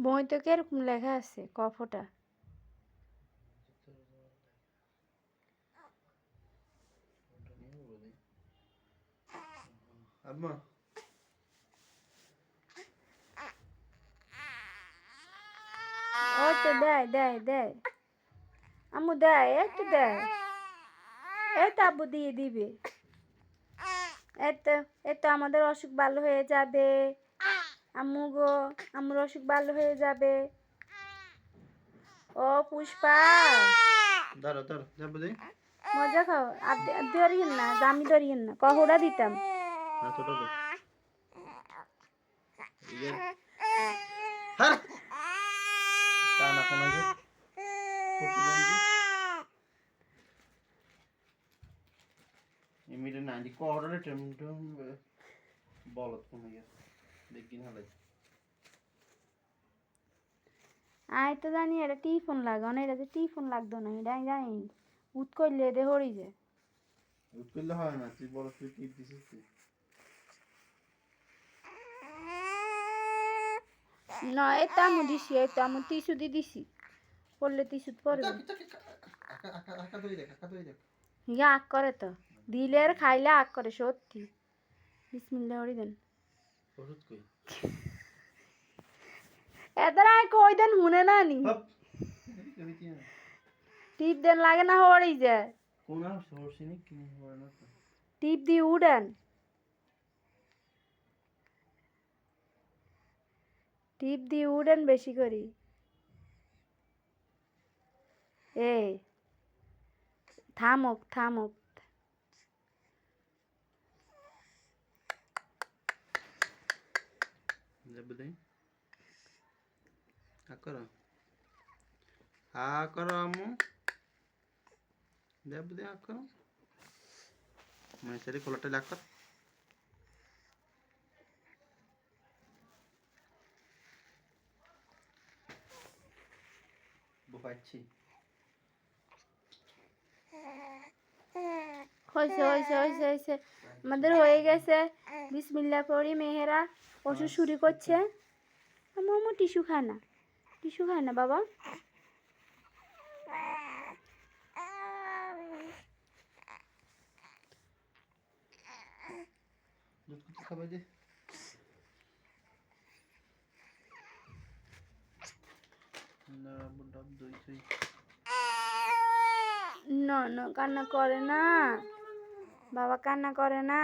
বইতে কিরকম লেখা আছে কফটা? আম্মা ওই তো দেয় দেয় দেয় আম্মু দেয়, এই তো দেয়, এই তো আব্বু দিয়ে দিবে। এই তো আমাদের অসুখ ভালো হয়ে যাবে আম্মু গো, আমার অসুখ ভালো হয়ে যাবে। ও পুষ্পা দাঁড়া দাঁড়া যাবো দে মজা খাও। ধরিয়েন না, আমি ধরিয়েন না, কহরা দিতাম। হাতটা দে হ্যাঁ কানা কোনা যে প্রতিবন্ধী ইমিডিয়েট না দি কোহরারে টমটম বলত কোন গিয়া দেখিন হালাই আয় তো জানি এটা টিফোন লাগে, না এটা টিফোন লাগতো না, এটা আমি জানি উত করলে এটা হরি যায়। উৎকল্য হয় না তুই বড় তুই টিপ দিছিস তুই না এটা আমি দিছি, এটা আমি টিস্যু দিয়ে দিছি, পড়লে টিস্যু পড়বে। আকা ধরে দেখ আকা ধরে দেখ ইয়া আগ করে তো, দিলে আর খাইলে আগ করে সত্যি। বিসমিল্লাহ হরি দেন। ওষুধ কই এদের আয় কই দেন হুনে না নি হপ কবি কি টিপ দেন লাগে না হরি যায়। কোন আর সরসিনি কি হয় না তো টিপ দিয়ে উড়েন, টিপ দিয়ে উড়েন বেশি করি। এই থামক থামক। যাবে দে আকর আমু যাবে দে আকর মানে সেরে কলাটা লাকর বুপাচ্ছি হয়েছে হয়েছে হয়েছে হয়েছে, আমাদের হয়ে গেছে। বিসমিল্লাহ করি মেহেরা ওষুধ শুরু করছে। আমার টিস্যু খায় না, টিস্যু খায় না বাবা। দুধ কত খাবে দে না ডাব দই তুই না না কান্না করে না বাবা, কান্না করে না।